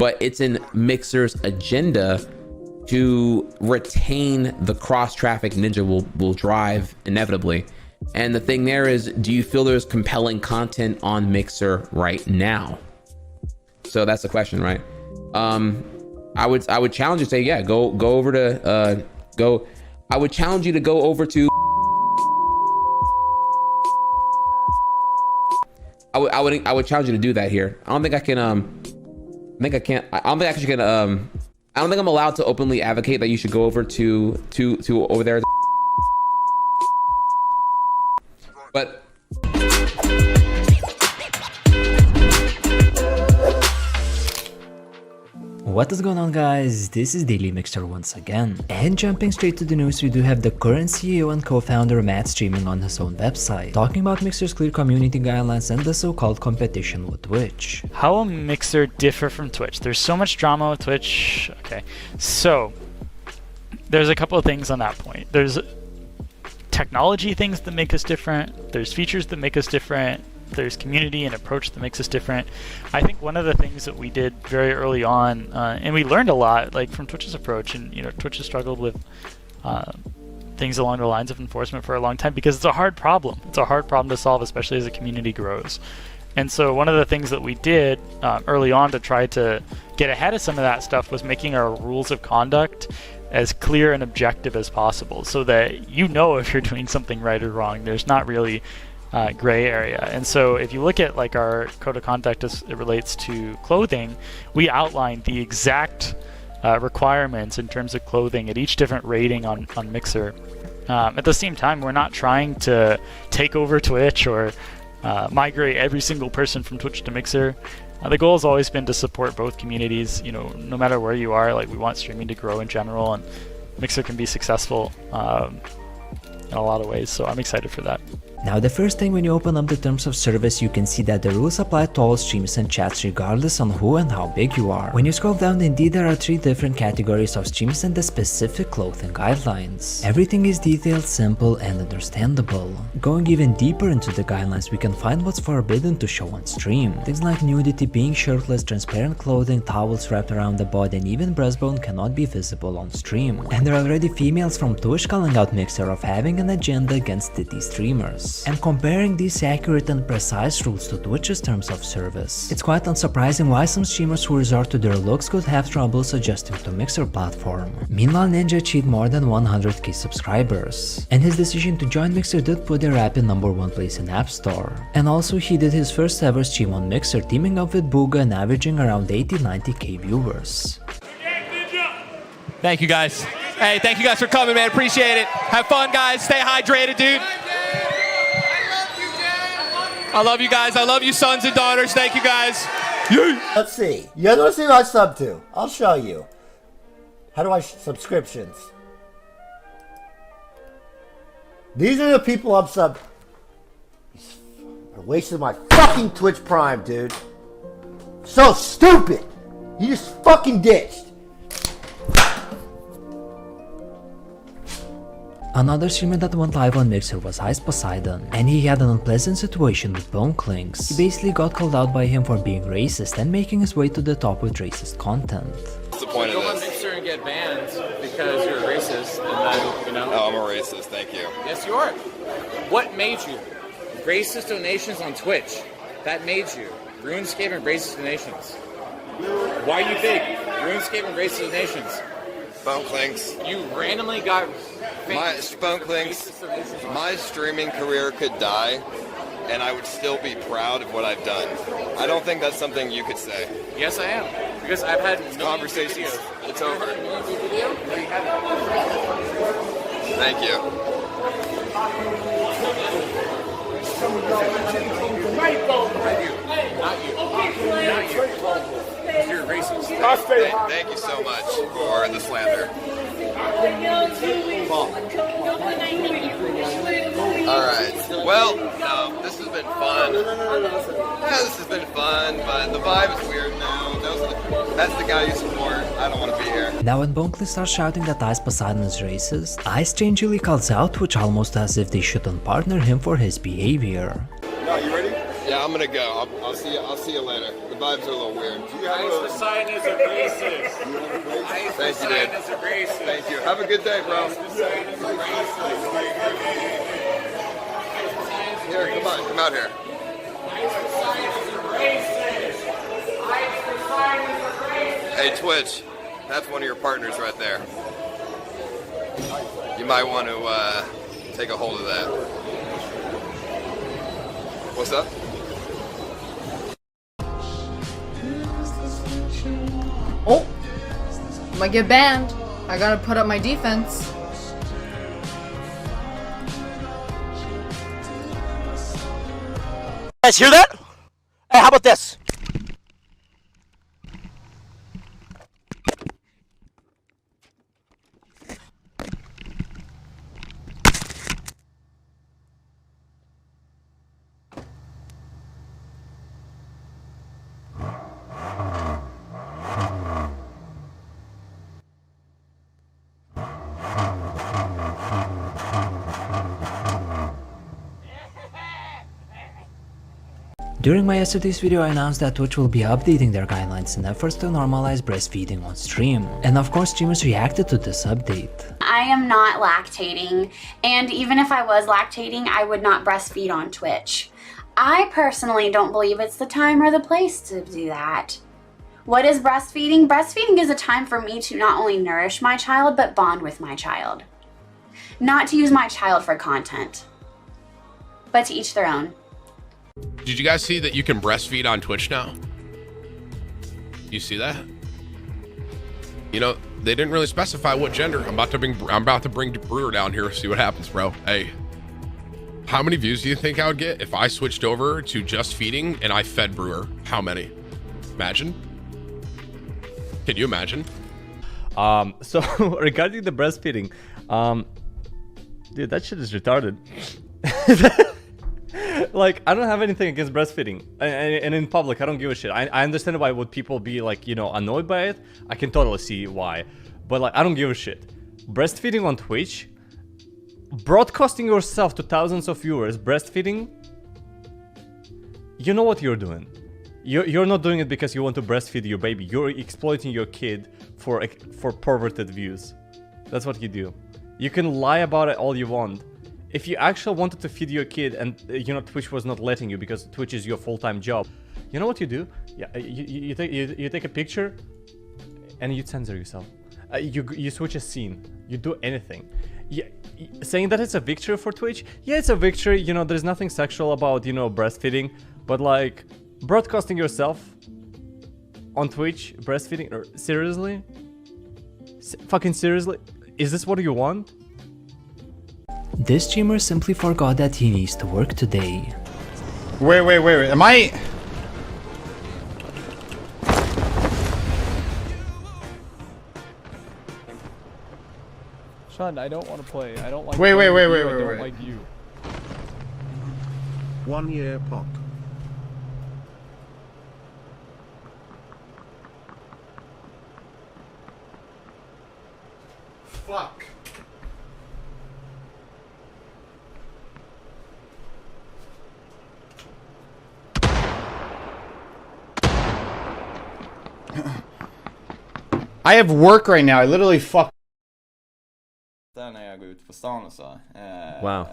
but it's in Mixer's agenda to retain the cross traffic Ninja will drive inevitably. And the thing there is, do you feel there's compelling content on Mixer right now? So that's the question, right? I would challenge you to say, yeah, go over to I would challenge you to go over to I would challenge you to do that here. I don't think I can I don't think I'm allowed to openly advocate that you should go over to over there. But what is going on, guys? This is Daily Mixer once again, and jumping straight to the news, we do have the current CEO and co-founder Matt streaming on his own website, talking about Mixer's clear community guidelines and the so-called competition with Twitch. How will Mixer differ from Twitch? There's so much drama with Twitch. Okay, so there's a couple of things on that point. There's technology things that make us different. There's features that make us different. There's community and approach that makes us different. I think one of the things that we did very early on, and we learned a lot, like from Twitch's approach, and Twitch has struggled with things along the lines of enforcement for a long time because it's a hard problem. It's a hard problem to solve, especially as the community grows. And so one of the things that we did early on to try to get ahead of some of that stuff was making our rules of conduct as clear and objective as possible, so that if you're doing something right or wrong. There's not really gray area. And so if you look at like our code of conduct as it relates to clothing, we outlined the exact requirements in terms of clothing at each different rating on Mixer. At the same time, we're not trying to take over Twitch or migrate every single person from Twitch to Mixer. The goal has always been to support both communities, no matter where you are. Like, we want streaming to grow in general, and Mixer can be successful in a lot of ways, so I'm excited for that. Now, the first thing, when you open up the terms of service, you can see that the rules apply to all streams and chats regardless on who and how big you are. When you scroll down, indeed there are 3 different categories of streams and the specific clothing guidelines. Everything is detailed, simple and understandable. Going even deeper into the guidelines, we can find what's forbidden to show on stream. Things like nudity, being shirtless, transparent clothing, towels wrapped around the body, and even breastbone cannot be visible on stream. And there are already females from Twitch calling out Mixer of having an agenda against titty streamers. And comparing these accurate and precise rules to Twitch's terms of service, it's quite unsurprising why some streamers who resort to their looks could have troubles adjusting to Mixer platform. Meanwhile, Ninja achieved more than 100k subscribers, and his decision to join Mixer did put their app in #1 place in App Store. And also, he did his first ever stream on Mixer, teaming up with Booga and averaging around 80-90k viewers. Thank you, guys. Hey, thank you guys for coming, man. Appreciate it. Have fun, guys. Stay hydrated, dude. I love you guys. I love you, sons and daughters. Thank you, guys. Let's see. You guys want to see what I sub to? I'll show you. How do I subscriptions? These are the people I'm sub. They're wasting my fucking Twitch Prime, dude. So stupid. You just fucking ditched. Another streamer that went live on Mixer was Poseidon, and he had an unpleasant situation with Bonklings. He basically got called out by him for being racist and making his way to the top with racist content. What's the point of this? Go on Mixer and get banned because you're a racist, and then, Oh, I'm a racist, thank you. Yes, you are. What made you? Racist donations on Twitch. That made you. RuneScape and racist donations. Why you think? RuneScape and racist donations. Bonklings. You randomly got... My streaming career could die, and I would still be proud of what I've done. I don't think that's something you could say. Yes, I am. Because I've had conversations. It's over. Thank you. Not you. You're racist. Thank you so much for the slander. Alright, well, no, this has been fun. Yeah, this has been fun, but the vibe is weird now. That's the guy you support. I don't want to be here. Now when Bonkley starts shouting that Poseidon is racist, Ice strangely calls out Twitch almost as if they shouldn't partner him for his behavior. No, you ready? Yeah, I'm gonna go. I'll see you. I'll see you later. The vibes are a little weird. Poseidon is a racist. Thank you, dude. Is a racist. Thank you. Have a good day, bro. Poseidon is a racist. Here, come on, come out here. Hey, Twitch, that's one of your partners right there. You might want to take a hold of that. What's up? Oh, might get banned. I gotta put up my defense. Guys, hear that? Hey, how about this? During my yesterday's video, I announced that Twitch will be updating their guidelines in efforts to normalize breastfeeding on stream. And of course, streamers reacted to this update. I am not lactating, and even if I was lactating, I would not breastfeed on Twitch. I personally don't believe it's the time or the place to do that. What is breastfeeding? Breastfeeding is a time for me to not only nourish my child, but bond with my child. Not to use my child for content, but to each their own. Did you guys see that you can breastfeed on Twitch now? You see that? You know, they didn't really specify what gender. I'm about to bring Brewer down here, see what happens, bro. Hey, how many views do you think I would get if I switched over to just feeding and I fed Brewer? How many? Imagine. Can you imagine? So regarding the breastfeeding, dude, that shit is retarded. Like, I don't have anything against breastfeeding, and in public, I don't give a shit. I understand why would people be like, you know, annoyed by it. I can totally see why, but like, I don't give a shit. Breastfeeding on Twitch, broadcasting yourself to thousands of viewers, breastfeeding, you know what you're doing. You're not doing it because you want to breastfeed your baby. You're exploiting your kid for perverted views. That's what you do. You can lie about it all you want. If you actually wanted to feed your kid and, you know, Twitch was not letting you because Twitch is your full-time job, you know what you do? Yeah, you take a picture and you censor yourself. You switch a scene. You do anything. Yeah, saying that it's a victory for Twitch? Yeah, it's a victory. You know, there's nothing sexual about, you know, breastfeeding. But, like, broadcasting yourself on Twitch, breastfeeding, or seriously? Fucking seriously? Is this what you want? This streamer simply forgot that he needs to work today. Wait, am I... Sean, I don't want to play. I don't like Wait. I don't like you. 1 year POC. Fuck. I have work right now. I literally fuck. När jag går ut på stan och så. Wow.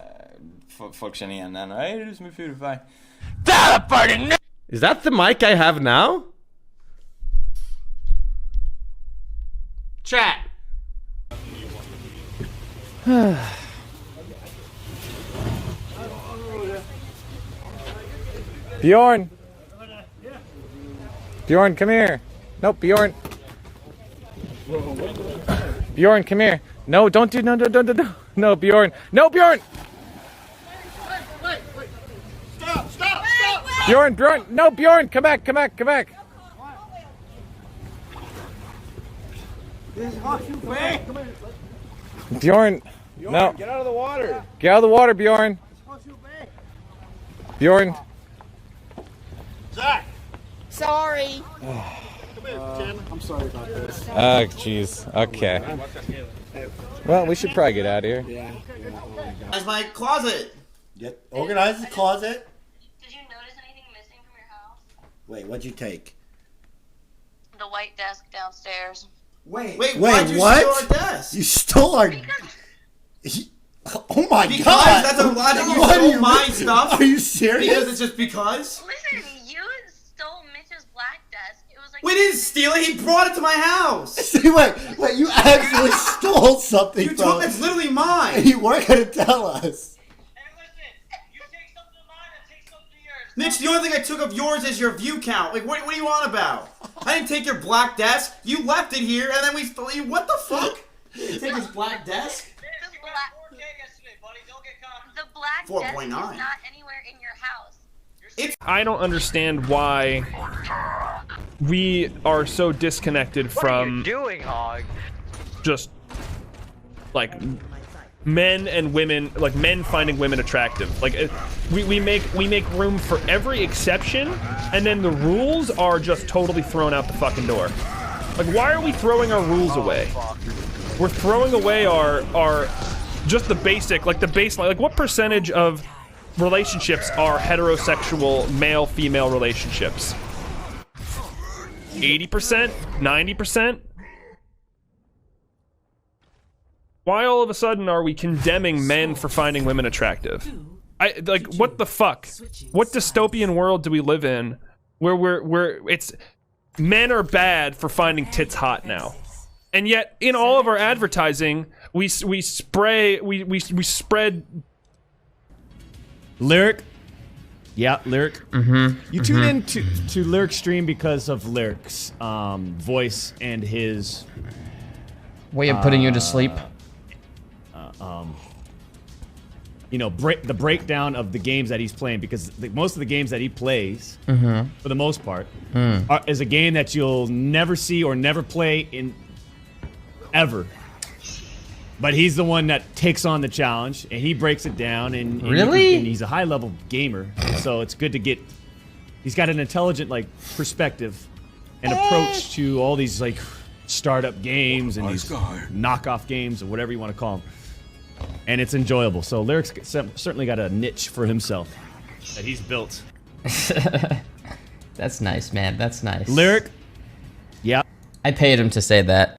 Folk känner igen den. Hej, är du som är furufärg? Is that the mic I have now? Chat. Bjorn! Bjorn, come here! Nope, Bjorn! Bjorn, come here! No, don't do no, no, Bjorn! No, Bjorn! Stop! Bjorn! No, Bjorn! Come back! Bjorn! No! Get out of the water! Get out of the water, Bjorn! Bjorn! Zach! Sorry. Come here, Tim. I'm sorry about this. Oh, jeez. Okay. Well, we should probably get out of here. Yeah. That's my closet. Organize the closet. Did you notice anything Wait, what'd you take? The white desk downstairs. Wait, Wait, why'd you what? steal our desk? You stole our... Oh my because god! that's a lot of you What stole are you- my stuff. Are you serious? Because it's just because? Listen, you stole Mitch's black desk. It was like We didn't steal it. He brought it to my house. wait, you actually stole something You from took it's literally mine. And you weren't gonna tell us. Mitch, the only thing I took of yours is your view count. Like, what are you on about? I didn't take your black desk. You left it here, and then we stole you. What the fuck? You didn't take his black desk? the black desk is not anywhere in your house. I don't understand why we are so disconnected from doing, Hog? just like men and women, like men finding women attractive. Like we make room for every exception, and then the rules are just totally thrown out the fucking door. Like, why are we throwing our rules away? We're throwing away our just the basic, like the baseline. Like, what percentage of relationships are heterosexual male-female relationships? 80%? 90%? Why all of a sudden are we condemning men for finding women attractive? Like, what the fuck? What dystopian world do we live in where it's men are bad for finding tits hot now? And yet, in all of our advertising, we spread. Lirik. Yeah, Lirik. You tune in to Lirik's stream because of Lirik's voice and his way of putting you to sleep. You know, the breakdown of the games that he's playing, because most of the games that he plays, for the most part, is a game that you'll never see or never play in ever. But he's the one that takes on the challenge, and he breaks it down, and Really? and he's a high-level gamer, so it's good to get... He's got an intelligent, like, perspective and approach to all these, like, startup games and these knockoff games, or whatever you want to call them. And it's enjoyable. So Lirik's certainly got a niche for himself that he's built. That's nice, man. That's nice. Lirik? Yeah. I paid him to say that.